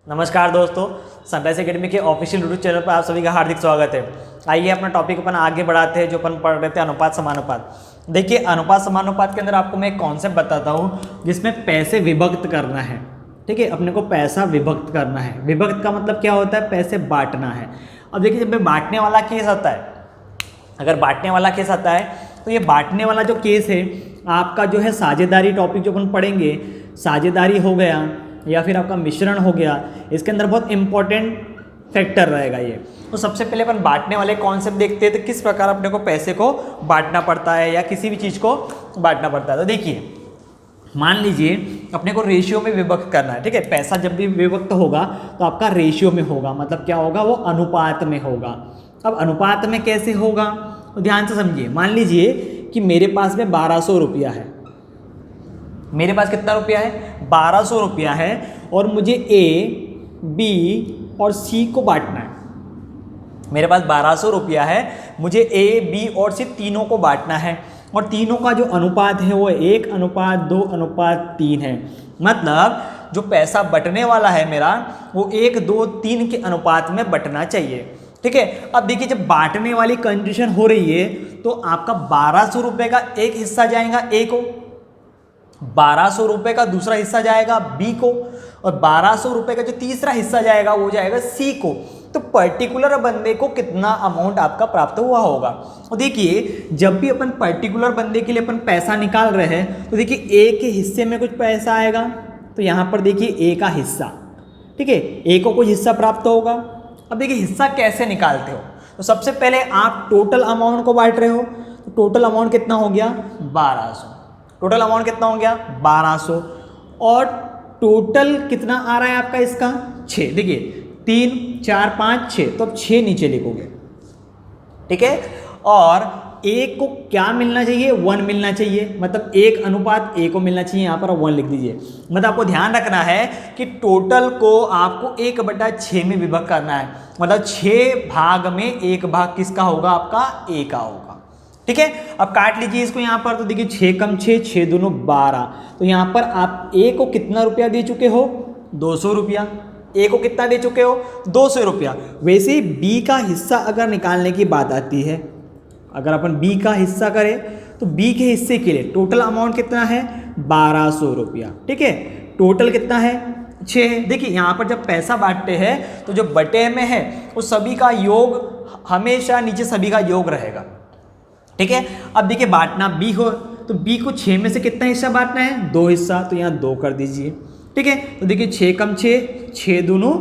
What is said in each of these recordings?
नमस्कार दोस्तों, sunrise academy के ऑफिशियल यूट्यूब चैनल पर आप सभी का हार्दिक स्वागत है। आइए अपना टॉपिक अपन आगे बढ़ाते हैं जो अपन पढ़ रहे थे अनुपात समानुपात। देखिए, अनुपात समानुपात के अंदर आपको मैं एक कॉन्सेप्ट बताता हूँ जिसमें पैसे विभक्त करना है। ठीक है, अपने को पैसा विभक्त करना है। विभक्त का मतलब क्या होता है? पैसे बांटना है। अब देखिए, जब बांटने वाला केस आता है, अगर बांटने वाला केस आता है तो ये बांटने वाला जो केस है आपका जो है साझेदारी टॉपिक जो अपन पढ़ेंगे, साझेदारी हो गया या फिर आपका मिश्रण हो गया, इसके अंदर बहुत इंपॉर्टेंट फैक्टर रहेगा ये। तो सबसे पहले अपन बांटने वाले कॉन्सेप्ट देखते हैं, तो किस प्रकार अपने को पैसे को बांटना पड़ता है या किसी भी चीज़ को बांटना पड़ता है। तो देखिए, मान लीजिए अपने को रेशियो में विभक्त करना है। ठीक है, पैसा जब भी विभक्त होगा तो आपका रेशियो में होगा, मतलब क्या होगा? वो अनुपात में होगा। अब अनुपात में कैसे होगा तो ध्यान से समझिए। मान लीजिए कि मेरे पास में 1200 रुपया है। मेरे पास कितना रुपया है? 1200 रुपया है और मुझे ए, बी और सी को बांटना है। मेरे पास 1200 रुपया है, मुझे ए, बी और सी तीनों को बांटना है और तीनों का जो अनुपात है वो 1:2:3 है। मतलब जो पैसा बंटने वाला है मेरा वो 1, 2, 3 के अनुपात में बंटना चाहिए। ठीक है, अब देखिए, जब बांटने वाली कंडीशन हो रही है तो आपका 1200 रुपये का एक हिस्सा जाएगा ए को, 1200 रुपये का दूसरा हिस्सा जाएगा बी को और 1200 रुपये का जो तीसरा हिस्सा जाएगा वो जाएगा सी को। तो पर्टिकुलर बंदे को कितना अमाउंट आपका प्राप्त हुआ होगा। और देखिए, जब भी अपन पर्टिकुलर बंदे के लिए अपन पैसा निकाल रहे हैं तो देखिए ए के हिस्से में कुछ पैसा आएगा, तो यहाँ पर देखिए ए का हिस्सा। ठीक है, ए को कुछ हिस्सा प्राप्त होगा। अब देखिए, हिस्सा कैसे निकालते हो? तो सबसे पहले आप टोटल अमाउंट को बांट रहे हो, तो टोटल अमाउंट कितना हो गया? 1200। टोटल अमाउंट कितना हो गया? 1200। और टोटल कितना आ रहा है आपका इसका? 6। देखिए, 3, 4, 5, 6, तो अब 6 नीचे लिखोगे। ठीक है, और ए को क्या मिलना चाहिए? 1 मिलना चाहिए, मतलब 1:1 को मिलना चाहिए। यहाँ पर 1 लिख दीजिए। मतलब आपको ध्यान रखना है कि टोटल को आपको 1/6 में विभक्त करना है, मतलब 6 भाग में 1 भाग किसका होगा? आपका ए का होगा। ठीक है, अब काट लीजिए इसको यहाँ पर। तो देखिए, 6 कम 6, 6 दूनो 12। तो यहाँ पर आप ए को कितना रुपया दे चुके हो? 200 रुपया। ए को कितना दे चुके हो? 200 रुपया। वैसे ही बी का हिस्सा अगर निकालने की बात आती है, अगर अपन बी का हिस्सा करें तो बी के हिस्से के लिए टोटल अमाउंट कितना है? 1200 रुपया। ठीक है, टोटल कितना है? 6 है। देखिए, यहाँ पर जब पैसा बांटते हैं तो जो बटे में है वो सभी का योग हमेशा नीचे सभी का योग रहेगा। ठीक है, अब देखिए, बांटना बी हो तो बी को 6 में से कितना हिस्सा बांटना है? 2 हिस्सा, तो यहाँ 2 कर दीजिए। ठीक है, तो देखिए, 6 कम 6, 6 दूनो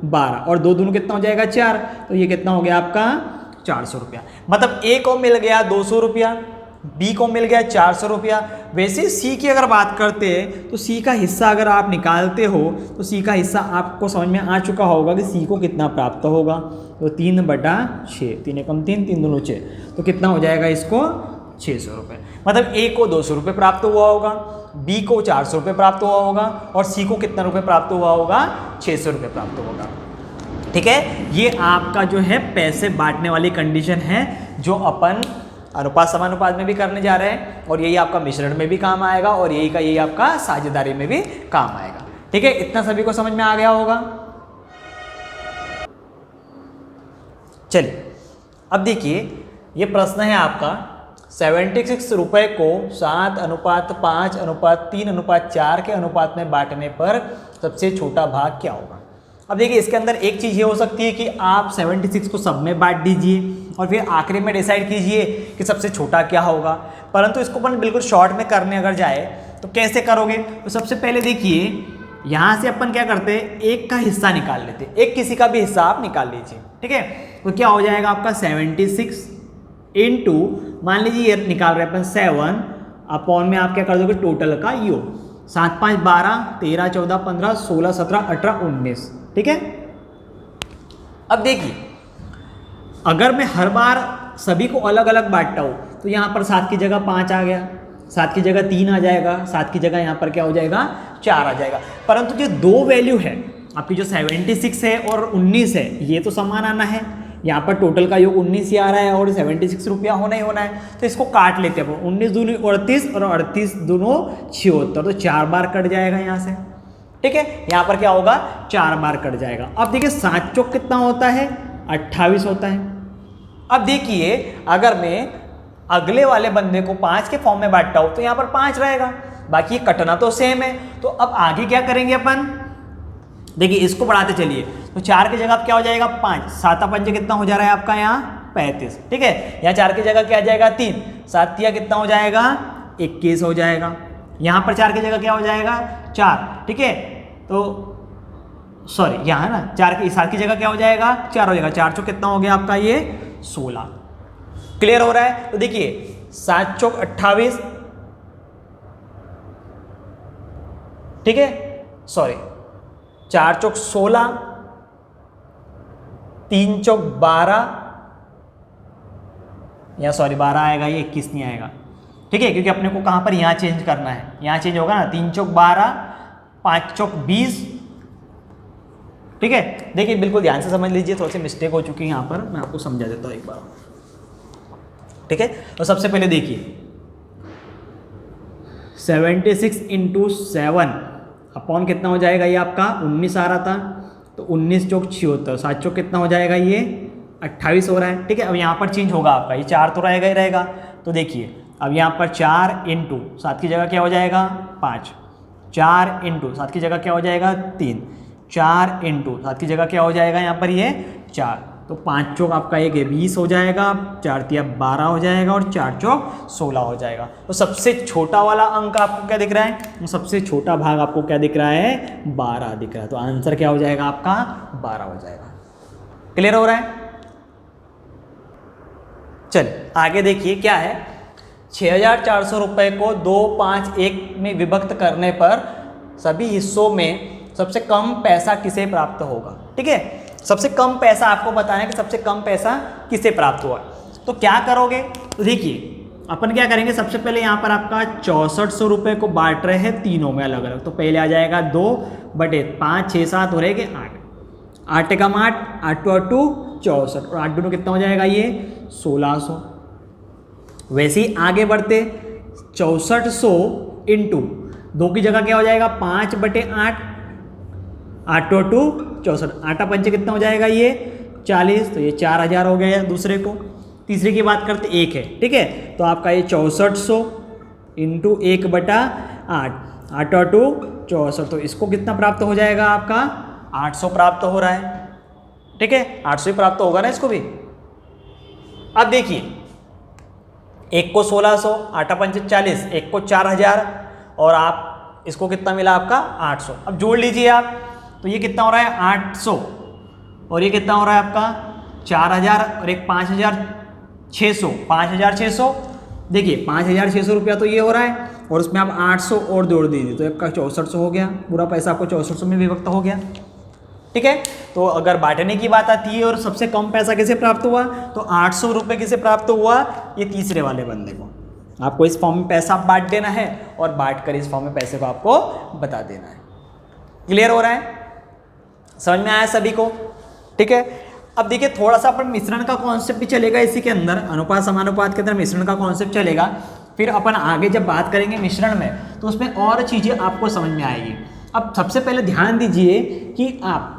12 और 2 दूनो कितना हो जाएगा? 4। तो ये कितना हो गया आपका? 400 रुपया। मतलब ए को मिल गया 200 रुपया, बी को मिल गया 400 रुपया। वैसे सी की अगर बात करते हैं तो सी का हिस्सा अगर आप निकालते हो तो सी का हिस्सा आपको समझ में आ चुका होगा कि सी को कितना प्राप्त होगा। तो 3/6, 3 कम 3, 3 दूनो 6, तो कितना हो जाएगा इसको? 600 रुपये। मतलब ए को 200 रुपये प्राप्त हुआ होगा, बी को 400 रुपये प्राप्त हुआ होगा और सी को कितना रुपये प्राप्त हुआ होगा? 600 रुपये प्राप्त होगा। ठीक है, ये आपका जो है पैसे बांटने वाली कंडीशन है जो अपन अनुपात समानुपात में भी करने जा रहे हैं और यही आपका मिश्रण में भी काम आएगा और यही आपका साझेदारी में भी काम आएगा। ठीक है, इतना सभी को समझ में आ गया होगा। चलिए, अब देखिए, ये प्रश्न है आपका 76 रुपये को 7:5:3:4 के अनुपात में बांटने पर सबसे छोटा भाग क्या होगा? अब देखिए, इसके अंदर एक चीज़ ये हो सकती है कि आप 76 को सब में बांट दीजिए और फिर आखिरी में डिसाइड कीजिए कि सबसे छोटा क्या होगा। परंतु इसको अपन बिल्कुल शॉर्ट में करने अगर जाए तो कैसे करोगे? तो सबसे पहले देखिए, यहाँ से अपन क्या करते हैं? एक का हिस्सा निकाल लेते हैं। एक किसी का भी हिस्सा आप निकाल लीजिए। ठीक है, तो क्या हो जाएगा आपका? 76 इंटू, मान लीजिए ये निकाल रहे हैं अपन 7 अपॉन में आप क्या कर दोगे? टोटल का योग। 7, 5, 12, 13, 14, 15, 16, 17, 18, 19। ठीक है, अब देखिए, अगर मैं हर बार सभी को अलग अलग बांटता हूँ तो यहाँ पर 7 की जगह 5 आ गया, 7 की जगह 3 आ जाएगा, 7 की जगह यहाँ पर क्या हो जाएगा? 4 आ जाएगा। परंतु जो 2 वैल्यू है आपकी, जो 76 है और 19 है, ये तो समान आना है। यहाँ पर टोटल का योग 19 ही आ रहा है और 76 रुपया होना ही होना है। तो इसको काट लेते हैं। 19 दूनी 38 और 38 दूनो 76, तो 4 बार कट जाएगा यहाँ से। ठीक है, यहाँ पर क्या होगा 4 बार कट जाएगा। अब देखिए 7 चौक कितना होता है 28 होता है। अब देखिए अगर मैं अगले वाले बंदे को 5 के फॉर्म में बांटता हूँ तो यहाँ पर 5 रहेगा, बाकी कटना तो सेम है। तो अब आगे क्या करेंगे अपन, देखिए इसको बढ़ाते चलिए, तो 4 की जगह क्या हो जाएगा 5, 7 पंजे कितना हो जा रहा है आपका यहाँ 35, ठीक है। यहाँ 4 की जगह क्या आ जाएगा 3, 7 तिया कितना हो जाएगा 21 हो जाएगा। यहाँ पर 4 की जगह क्या हो जाएगा 4, ठीक है। तो सॉरी यहाँ है ना 7 की जगह क्या हो जाएगा 4 हो जाएगा, 4 चौक कितना हो गया आपका ये 16। क्लियर हो रहा है। तो देखिए 7 चौक 28, ठीक है, सॉरी 4 चौक 16, 3 चौक 12, या सॉरी 12 आएगा, ये 21 नहीं आएगा, ठीक है, क्योंकि अपने को कहां पर यहाँ चेंज करना है, यहाँ चेंज होगा ना। 3 चौक 12, 5 चौक 20, ठीक है। देखिए बिल्कुल ध्यान से समझ लीजिए, थोड़ी सी मिस्टेक हो चुकी है यहाँ पर, मैं आपको समझा देता हूँ एक बार, ठीक है। तो सबसे पहले देखिए 76 इंटू 7 अपॉन कितना हो जाएगा, ये आपका 19 आ रहा था, तो 19 चौक 76, 7 चौक कितना हो जाएगा ये 28 हो रहा है, ठीक है। अब यहाँ पर चेंज होगा आपका, ये 4 तो रहेगा ही रहेगा। तो देखिए अब यहाँ पर 4 इंटू 7 की जगह क्या हो जाएगा 5, 4 इंटू 7 की जगह क्या हो जाएगा 3, 4 इंटू 7 की जगह क्या हो जाएगा यहाँ पर ये 4, तो 5 चौक आपका एक 20 हो जाएगा, 4 तिया 12 हो जाएगा और 4 चौक 16 हो जाएगा। तो सबसे छोटा वाला अंक आपको क्या दिख रहा है, तो सबसे छोटा भाग आपको क्या दिख रहा है 12 दिख रहा है। तो आंसर क्या हो जाएगा आपका 12 हो जाएगा। क्लियर हो रहा है। चल आगे देखिए क्या है, 6400 रुपये को 2, 5, 1 में विभक्त करने पर सभी हिस्सों में सबसे कम पैसा किसे प्राप्त होगा, ठीक है। सबसे कम पैसा आपको बताना है कि सबसे कम पैसा किसे प्राप्त हुआ। तो क्या करोगे, तो देखिए अपन क्या करेंगे, सबसे पहले यहाँ पर आपका 6400 रुपये को बांट रहे हैं तीनों में अलग अलग, तो पहले आ जाएगा 2/5, 6, 7 हो रहेगा 8, 8 एकम 8, 8 2 8 64, और 8 दूनो कितना हो जाएगा ये 1600। वैसे ही आगे बढ़ते 6400 इंटू 2 की जगह क्या हो जाएगा 5/8, 8 2 8 64, 8 पंचे कितना हो जाएगा ये 40, तो ये 4000 हो गया दूसरे को। तीसरे की बात करते 1 है, ठीक है, तो आपका ये 6400 इंटू 1/8, 8 8 64, तो इसको कितना प्राप्त हो जाएगा आपका 800 प्राप्त हो रहा है, ठीक है, 800 ही प्राप्त होगा ना इसको भी। अब देखिए 1 को 1600, 8 पंचे 40, 1 को 4000 और आप इसको कितना मिला आपका 800। अब जोड़ लीजिए आप, तो ये कितना हो रहा है 800 और ये कितना हो रहा है आपका 4000 और एक 5600, 5600। देखिए 5600 रुपया तो ये हो रहा है और उसमें आप 800 और जोड़ दीजिए तो आपका 6400 हो गया, पूरा पैसा आपको 6400 में विभक्त हो गया, ठीक है। तो अगर बांटने की बात आती है और सबसे कम पैसा किसे प्राप्त हुआ, तो 800 रुपये किसे प्राप्त हुआ, ये तीसरे वाले बंदे को। आपको इस फॉर्म में पैसा बांट देना है और बांट कर इस फॉर्म में पैसे को आपको बता देना है। क्लियर हो रहा है, समझ में आया सभी को, ठीक है। अब देखिए थोड़ा सा अपन मिश्रण का कॉन्सेप्ट भी चलेगा इसी के अंदर, अनुपात समानुपात के अंदर मिश्रण का कॉन्सेप्ट चलेगा। फिर अपन आगे जब बात करेंगे मिश्रण में तो उसमें और चीज़ें आपको समझ में आएगी। अब सबसे पहले ध्यान दीजिए कि आप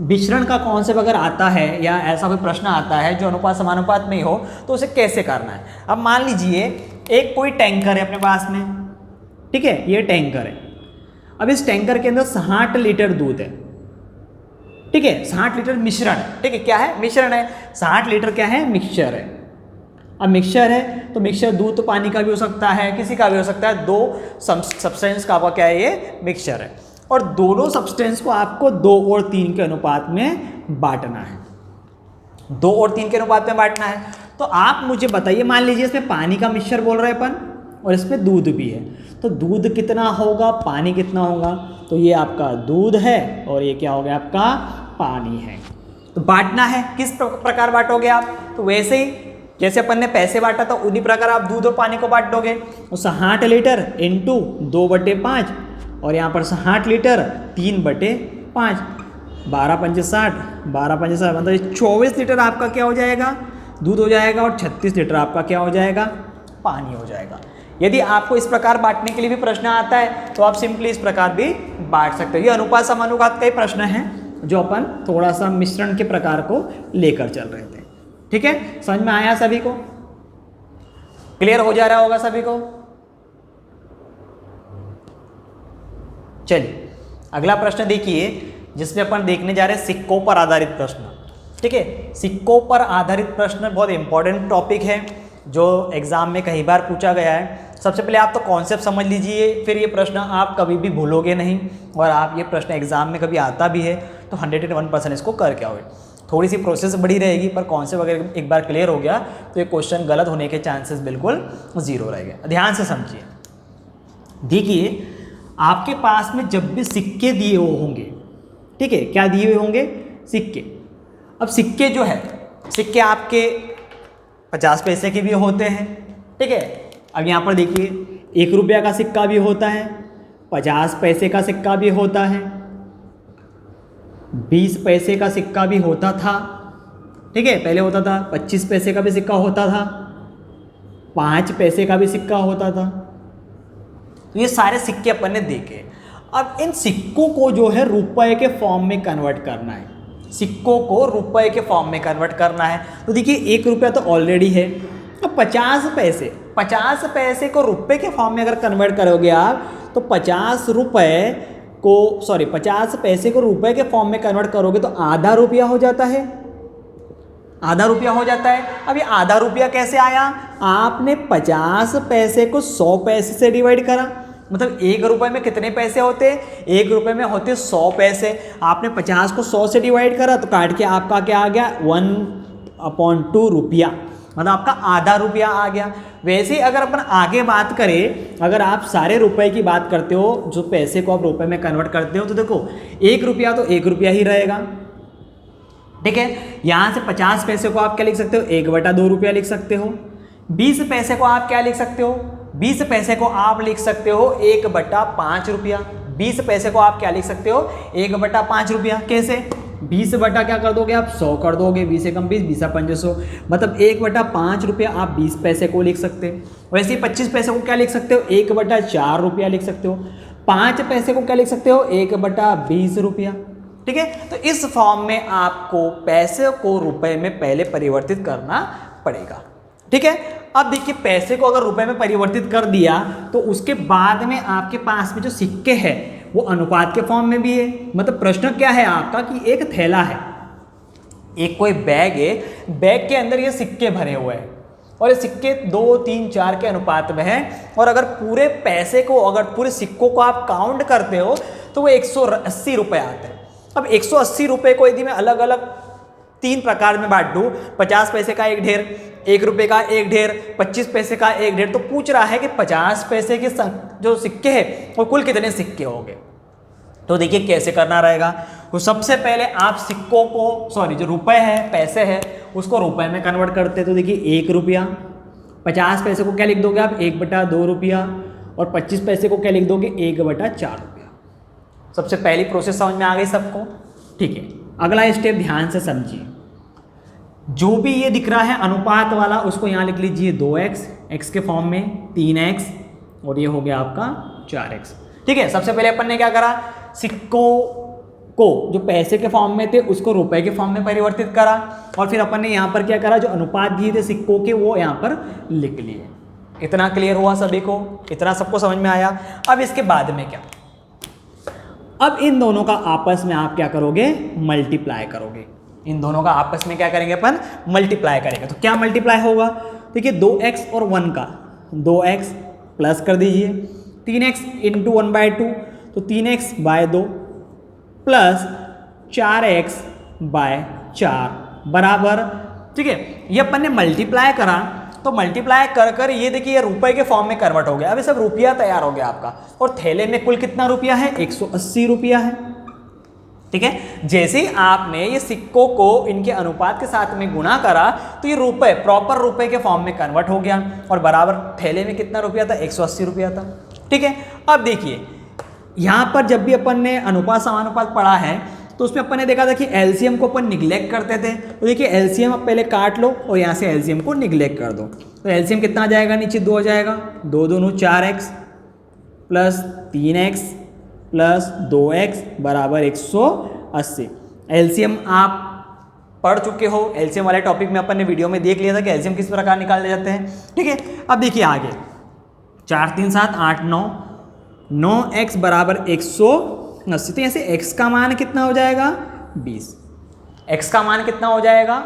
मिश्रण का कॉन्सेप्ट अगर आता है या ऐसा कोई प्रश्न आता है जो अनुपात समानुपात में ही हो तो उसे कैसे करना है। अब मान लीजिए एक कोई टैंकर है अपने पास में, ठीक है, ये टैंकर है। अब इस टैंकर के अंदर 60 लीटर दूध है, ठीक है, 60 लीटर मिश्रण है, ठीक है, क्या है मिश्रण है, 60 लीटर क्या है मिक्सचर है। अब मिक्सचर है तो मिक्सचर दूध तो पानी का भी हो सकता है, किसी का भी हो सकता है, दो सब्सटेंस का आपका क्या है ये मिक्सचर है और दोनों सब्सटेंस को आपको 2 और 3 के अनुपात में बांटना है, 2 और 3 के अनुपात में बांटना है। तो आप मुझे बताइए, मान लीजिए इसमें पानी का मिक्सचर बोल रहे हैं अपन और इसमें दूध भी है, तो दूध कितना होगा पानी कितना होगा, तो ये आपका दूध है और ये क्या हो गया आपका पानी है। तो बांटना है, किस प्रकार बांटोगे आप, तो वैसे ही जैसे अपन ने पैसे बांटा था उन्हीं प्रकार आप दूध और पानी को बांट दोगे। तो 60 लीटर इंटू 2/5 और यहाँ पर 60 लीटर 3/5, 12 पंचे 60, 12 पंचे 60 मतलब 24 लीटर आपका क्या हो जाएगा दूध हो जाएगा और 36 लीटर आपका क्या हो जाएगा पानी हो जाएगा। यदि आपको इस प्रकार बांटने के लिए भी प्रश्न आता है तो आप सिंपली इस प्रकार भी बांट सकते हो। ये अनुपात समानुपात का ही प्रश्न है जो अपन थोड़ा सा मिश्रण के प्रकार को लेकर चल रहे थे। ठीक है, समझ में आया सभी को? क्लियर हो जा रहा होगा सभी को? चलिए अगला प्रश्न देखिए, जिसमें अपन देखने जा रहे हैं सिक्कों पर आधारित प्रश्न। ठीक है, सिक्कों पर आधारित प्रश्न बहुत इंपॉर्टेंट टॉपिक है जो एग्जाम में कई बार पूछा गया है। सबसे पहले आप तो कॉन्सेप्ट समझ लीजिए, फिर ये प्रश्न आप कभी भी भूलोगे नहीं, और आप ये प्रश्न एग्जाम में कभी आता भी है तो 101% इसको करके आओगे। थोड़ी सी प्रोसेस बड़ी रहेगी, पर कॉन्सेप्ट अगर एक बार क्लियर हो गया तो ये क्वेश्चन गलत होने के चांसेस बिल्कुल जीरो रहेंगे। ध्यान से समझिए, देखिए आपके पास में जब भी सिक्के दिए हुए होंगे, ठीक है, क्या दिए हुए होंगे? सिक्के। अब सिक्के जो है, सिक्के आपके 50 पैसे के भी होते हैं। ठीक है, अब यहाँ पर देखिए 1 रुपया का सिक्का भी होता है, 50 पैसे का सिक्का भी होता है, 20 पैसे का सिक्का भी होता था। ठीक है, पहले होता था 25 पैसे का भी सिक्का होता था, 5 पैसे का भी सिक्का होता था। तो ये सारे सिक्के अपन ने देखे। अब इन सिक्कों को जो है रुपए के फॉर्म में कन्वर्ट करना है, सिक्कों को रुपए के फॉर्म में कन्वर्ट करना है। तो देखिए 1 रुपया तो ऑलरेडी है, अब 50 पैसे को रुपए के फॉर्म में अगर कन्वर्ट करोगे आप तो 50 पैसे को रुपए के फॉर्म में कन्वर्ट करोगे तो आधा रुपया हो जाता है, आधा रुपया हो जाता है। अब ये आधा रुपया कैसे आया? आपने 50 पैसे को 100 पैसे से डिवाइड करा, मतलब 1 रुपये में कितने पैसे होते? 1 रुपये में होते 100 पैसे। आपने 50 को 100 से डिवाइड करा तो काट के आपका क्या आ गया? 1/2 रुपया, मतलब आपका आधा रुपया आ गया। वैसे ही अगर अपन आगे बात करें, अगर आप सारे रुपए की बात करते हो, जो पैसे को आप रुपए में कन्वर्ट करते हो, तो देखो 1 रुपया तो 1 रुपया ही रहेगा। ठीक है, यहाँ से 50 पैसे को आप क्या लिख सकते हो? 1/2 रुपया लिख सकते हो। 20 पैसे को आप क्या लिख सकते हो? 20 पैसे को आप लिख सकते हो 1/5 रुपया। 20 पैसे को आप क्या लिख सकते हो? 1/5 रुपया। कैसे? 20 बटा क्या कर दोगे आप? 100 कर दोगे। 20 एकम 20, 20 पंजे 100, मतलब 1/5 रुपया आप 20 पैसे को लिख सकते हो। वैसे ही 25 पैसे को क्या लिख सकते हो? 1/4 रुपया लिख सकते हो। 5 पैसे को क्या लिख सकते हो? 1/20 रुपया। ठीक है, तो इस फॉर्म में आपको पैसे को रुपए में पहले परिवर्तित करना पड़ेगा। ठीक है, अब देखिए पैसे को अगर रुपए में परिवर्तित कर दिया तो उसके बाद में आपके पास में जो सिक्के हैं वो अनुपात के फॉर्म में भी है। मतलब प्रश्न क्या है आपका कि एक थैला है, एक कोई बैग है, बैग के अंदर ये सिक्के भरे हुए हैं और ये सिक्के 2, 3, 4 के अनुपात में है, और अगर पूरे पैसे को, अगर पूरे सिक्कों को आप काउंट करते हो तो वो 180 रुपये आते हैं। अब 180 रुपये को यदि मैं अलग अलग 3 प्रकार में बांट दूँ, 50 पैसे का एक ढेर, 1 रुपये का एक ढेर, 25 पैसे का एक ढेर, तो पूछ रहा है कि 50 पैसे के जो सिक्के हैं वो कुल कितने सिक्के होंगे। तो देखिए कैसे करना रहेगा। तो सबसे पहले आप सिक्कों को, जो रुपए है, पैसे है, उसको रुपए में कन्वर्ट करते हैं। तो देखिए 1 रुपया, 50 पैसे को क्या लिख दोगे आप? 1/2 रुपया, और 25 पैसे को क्या लिख दोगे? 1/4 रुपया। सबसे पहली प्रोसेस समझ में आ गई सबको? ठीक है, अगला स्टेप ध्यान से समझिए। जो भी ये दिख रहा है अनुपात वाला, उसको यहाँ लिख लीजिए 2x, x के फॉर्म में 3x, और ये हो गया आपका 4x। ठीक है, सबसे पहले अपन ने क्या करा? सिक्कों को जो पैसे के फॉर्म में थे उसको रुपए के फॉर्म में परिवर्तित करा, और फिर अपन ने यहाँ पर क्या करा? जो अनुपात दिए थे सिक्कों के वो यहाँ पर लिख लिए। इतना क्लियर हुआ सभी को? इतना सबको समझ में आया? अब इसके बाद में क्या? अब इन दोनों का आपस में आप क्या करोगे? मल्टीप्लाई करोगे। इन दोनों का आपस में क्या करेंगे अपन? मल्टीप्लाई करेंगे। तो क्या मल्टीप्लाई होगा? देखिए 2x और 1 का 2x प्लस कर दीजिए, 3x इंटू 1/2, तो 3x/2 प्लस 4x/4 बराबर। ठीक है, ये अपन ने मल्टीप्लाई करा, तो मल्टीप्लाई कर ये देखिए ये रुपए के फॉर्म में कन्वर्ट हो गया। अब ये सब रुपया तैयार हो गया आपका, और थैले में कुल कितना रुपया है? 180 रुपया है। ठीक है, जैसे ही आपने ये सिक्कों को इनके अनुपात के साथ में गुणा करा तो ये रुपए प्रॉपर रुपए के फॉर्म में कन्वर्ट हो गया, और बराबर थैले में कितना रुपया था? 180 रुपया था। ठीक है, अब देखिए यहाँ पर जब भी अपन ने अनुपात समानुपात पढ़ा है, तो उसमें अपन ने देखा था कि एलसीएम को अपन निगलेक्ट करते थे। तो देखिए एलसीएम आप पहले काट लो और यहाँ से एलसीएम को निगलेक्ट कर दो। तो एलसीएम कितना आ जाएगा, नीचे 2 आ जाएगा, 2 दूनी 4x plus 3x plus 2x बराबर 180। एलसीएम आप पढ़ चुके हो, एलसीएम वाले टॉपिक में अपन ने वीडियो में देख लिया था कि एलसीएम किस प्रकार निकाले जाते हैं। ठीक है, अब देखिए आगे 4 3 7 8 9, 9x बराबर 180। तो ऐसे x का मान कितना हो जाएगा, 20। x का मान कितना हो जाएगा,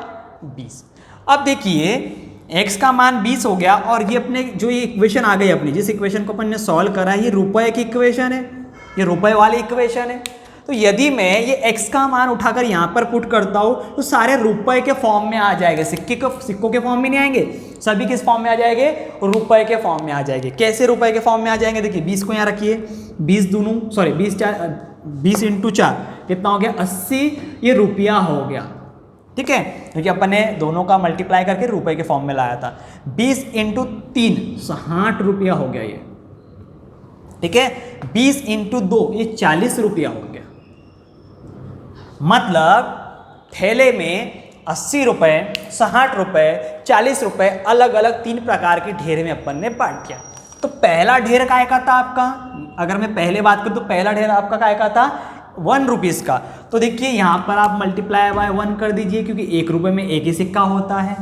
20। अब देखिए x का मान 20 हो गया और ये अपने जो ये इक्वेशन आ गई अपनी, जिस इक्वेशन को अपन ने सॉल्व करा है, ये रुपए की इक्वेशन है, ये रुपए वाली इक्वेशन है। तो यदि मैं ये x का मान उठाकर यहाँ पर पुट करता हूँ तो सारे रुपए के फॉर्म में आ जाएंगे, सिक्कों के फॉर्म में नहीं आएंगे, सभी किस फॉर्म में आ जाएंगे, रुपए के फॉर्म में आ जाएंगे। कैसे रुपए के फॉर्म में आ जाएंगे, देखिए 20 को यहाँ रखिए, 20 × 4 कितना हो गया, 80, ये रुपया हो गया। ठीक है, क्योंकि अपन ने दोनों का मल्टीप्लाई करके रुपए के फॉर्म में लाया था। 20 × 3 60 रुपया हो गया ये। ठीक है, 20 × 2 ये 40 रुपया हो गया। मतलब थैले में 80 रुपये, 60 रुपये, 40 रुपये अलग अलग 3 प्रकार के ढेर में अपन ने बांट किया। तो पहला ढेर काय का था आपका, अगर मैं पहले बात करूं तो पहला ढेर आपका काय का था, 1 रुपीज़ का। तो देखिए यहाँ पर आप मल्टीप्लाई बाय 1 कर दीजिए, क्योंकि 1 रुपये में एक ही सिक्का होता है।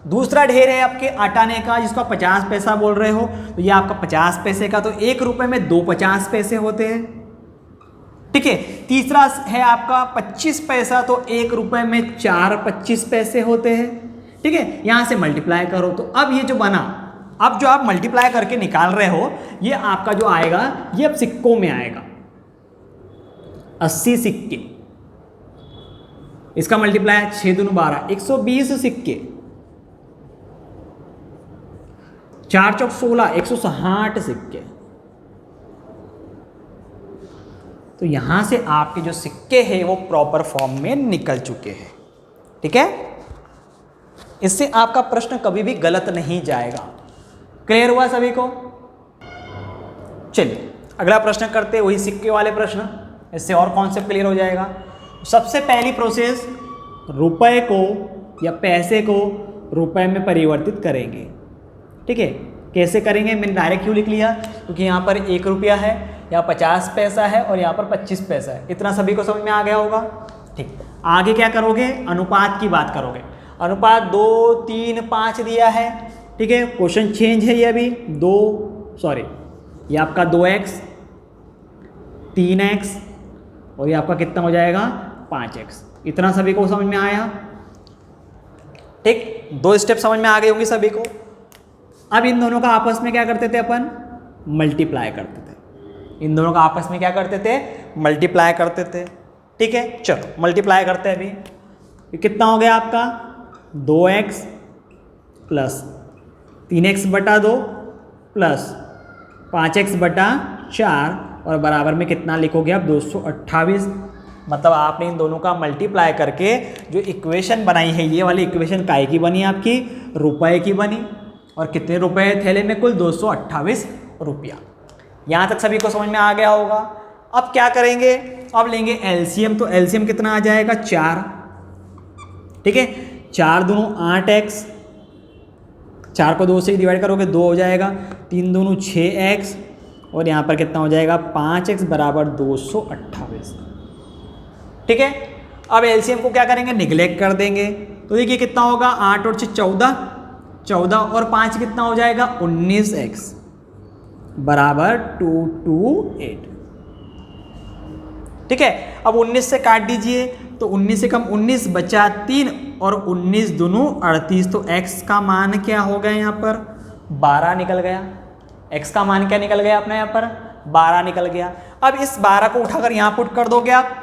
दूसरा ढेर है आपके आटाने का, जिसको आप 50 पैसा बोल रहे हो, तो ये आपका 50 पैसे का, तो 1 रुपये में 2 50 पैसे होते हैं। ठीक है, तीसरा है आपका 25 पैसा, तो 1 रुपये में 4 25 पैसे होते हैं। ठीक है, यहाँ से मल्टीप्लाई करो, तो अब ये जो बना, अब जो आप मल्टीप्लाई करके निकाल रहे हो, ये आपका जो आएगा, ये अब सिक्कों में आएगा, 80 सिक्के। इसका मल्टीप्लाई 6 दूनी 12, 120 सिक्के, 4 चौक 16, 160 सिक्के। तो यहां से आपके जो सिक्के हैं वो प्रॉपर फॉर्म में निकल चुके हैं। ठीक है, इससे आपका प्रश्न कभी भी गलत नहीं जाएगा। क्लियर हुआ सभी को? चलिए अगला प्रश्न करते हैं, वही सिक्के वाले प्रश्न, इससे और कॉन्सेप्ट क्लियर हो जाएगा। सबसे पहली प्रोसेस, रुपए को या पैसे को रुपए में परिवर्तित करेंगे। ठीक है, कैसे करेंगे, मैंने डायरेक्ट क्यों लिख लिया, क्योंकि यहाँ पर 1 रुपया है, यहाँ 50 पैसा है और यहाँ पर 25 पैसा है। इतना सभी को समझ में आ गया होगा। ठीक, आगे क्या करोगे, अनुपात की बात करोगे। अनुपात 2 3 5 दिया है। ठीक है, क्वेश्चन चेंज है ये अभी, ये आपका 2x 3x और ये आपका कितना हो जाएगा, 5x। इतना सभी को समझ में आया? ठीक, 2 स्टेप समझ में आ गए होंगे सभी को। अब इन दोनों का आपस में क्या करते थे अपन, मल्टीप्लाई करते थे। इन दोनों का आपस में क्या करते थे, मल्टीप्लाई करते थे। ठीक है, चलो मल्टीप्लाई करते हैं अभी। ये कितना हो गया आपका, 2x प्लस 3x बटा 2 प्लस 5x बटा 4 और बराबर में कितना लिखोगे आप, 228। मतलब आपने इन दोनों का मल्टीप्लाई करके जो इक्वेशन बनाई है, ये वाली इक्वेशन काय की बनी, आपकी रुपए की बनी। और कितने रुपए थैले में, कुल 228 रुपया। यहाँ तक सभी को समझ में आ गया होगा। अब क्या करेंगे, अब लेंगे एलसीएम। तो एलसीएम कितना आ जाएगा, 4। ठीक है, 4 दूनी 8x, 4 को 2 से डिवाइड करोगे 2 हो जाएगा, 3 दूनी 6x और यहाँ पर कितना हो जाएगा, 5x बराबर 228। ठीक है, अब एलसीएम को क्या करेंगे, निगलेक्ट कर देंगे। तो देखिए कितना होगा, 8 और 6 14 और 5 कितना हो जाएगा, 19x बराबर 228। ठीक है, अब 19 से काट दीजिए, तो 19 से कम 19 बचा 3 और 19 दूनी 38। तो x का मान क्या हो गया, यहाँ पर 12 निकल गया। x का मान क्या निकल गया अपना, यहाँ पर 12 निकल गया। अब इस 12 को उठाकर यहाँ पुट कर दोगे आप।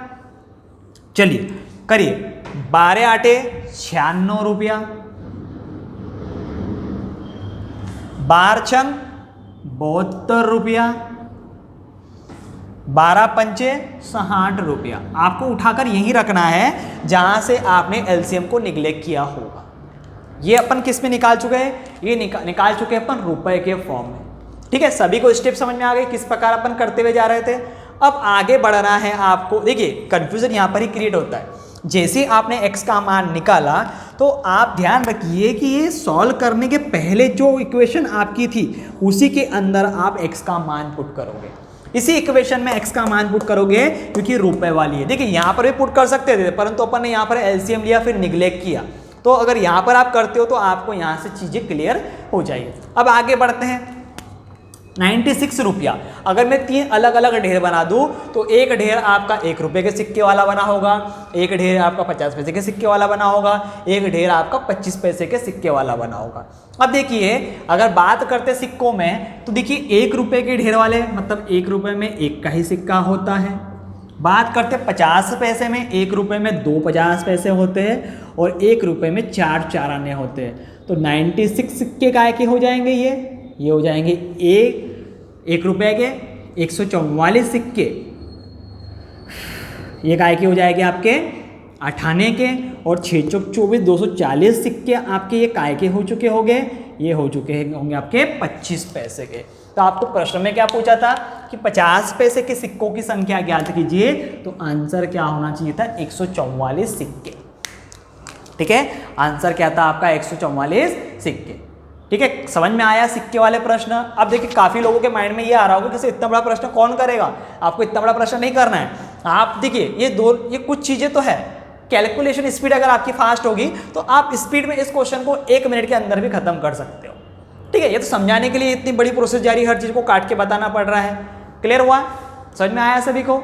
चलिए करिए, 12 आटे 96 रुपया, 12 छंग 72 रुपया, 12 पंचे 60 रुपया। आपको उठाकर यहीं रखना है जहां से आपने एलसीएम को निगलेक्ट किया होगा। ये अपन किस में निकाल चुके हैं, ये निकाल चुके हैं अपन रुपए के फॉर्म में। ठीक है, सभी को स्टेप समझ में आ गए किस प्रकार अपन करते हुए जा रहे थे। अब आगे बढ़ना है आपको, देखिए कंफ्यूजन यहाँ पर ही क्रिएट होता है। जैसे आपने x का मान निकाला तो आप ध्यान रखिए कि ये सॉल्व करने के पहले जो इक्वेशन आपकी थी उसी के अंदर आप x का मान पुट करोगे, इसी इक्वेशन में x का मान पुट करोगे क्योंकि रुपए वाली है। देखिए यहाँ पर भी पुट कर सकते थे परंतु अपन ने यहाँ पर एलसीएम लिया फिर निग्लेक्ट किया, तो अगर यहाँ पर आप करते हो तो आपको यहाँ से चीज़ें क्लियर हो जाएगी। अब आगे बढ़ते हैं। 96 रुपया, अगर मैं 3 अलग अलग ढेर बना दूं तो एक ढेर आपका 1 रुपये के सिक्के वाला बना होगा, एक ढेर आपका 50 पैसे के सिक्के वाला बना होगा, एक ढेर आपका 25 पैसे के सिक्के वाला बना होगा। अब देखिए अगर बात करते सिक्कों में तो देखिए 1 रुपये के ढेर वाले मतलब 1 रुपये में 1 का ही सिक्का होता है। बात करते 50 पैसे में 1 रुपये में 2 50 पैसे होते हैं और 1 रुपये में 4 4 आने होते हैं। तो 96 सिक्के काय के हो जाएंगे, ये हो जाएंगे 1 रुपये के 144 सिक्के, ये काय के हो जाएंगे आपके 8 आने के, और 6 चौक 24 240 सिक्के आपके ये काय के हो चुके होंगे, ये हो चुके होंगे आपके 25 पैसे के। तो आपको प्रश्न में क्या पूछा था कि 50 पैसे के सिक्कों की संख्या ज्ञात कीजिए, तो आंसर क्या होना चाहिए था 144 सिक्के। ठीक है, आंसर क्या था आपका 144 सिक्के। ठीक है, समझ में आया सिक्के वाले प्रश्न। अब देखिए काफी लोगों के माइंड में ये आ रहा होगा कि इतना बड़ा प्रश्न कौन करेगा, आपको इतना बड़ा प्रश्न नहीं करना है। आप देखिए ये कुछ चीजें तो है, कैलकुलेशन स्पीड अगर आपकी फास्ट होगी तो आप स्पीड में इस क्वेश्चन को 1 मिनट के अंदर भी खत्म कर सकते हो। ठीक है, ये तो समझाने के लिए इतनी बड़ी प्रोसेस जारी, हर चीज को काट के बताना पड़ रहा है। क्लियर हुआ, समझ में आया सभी को?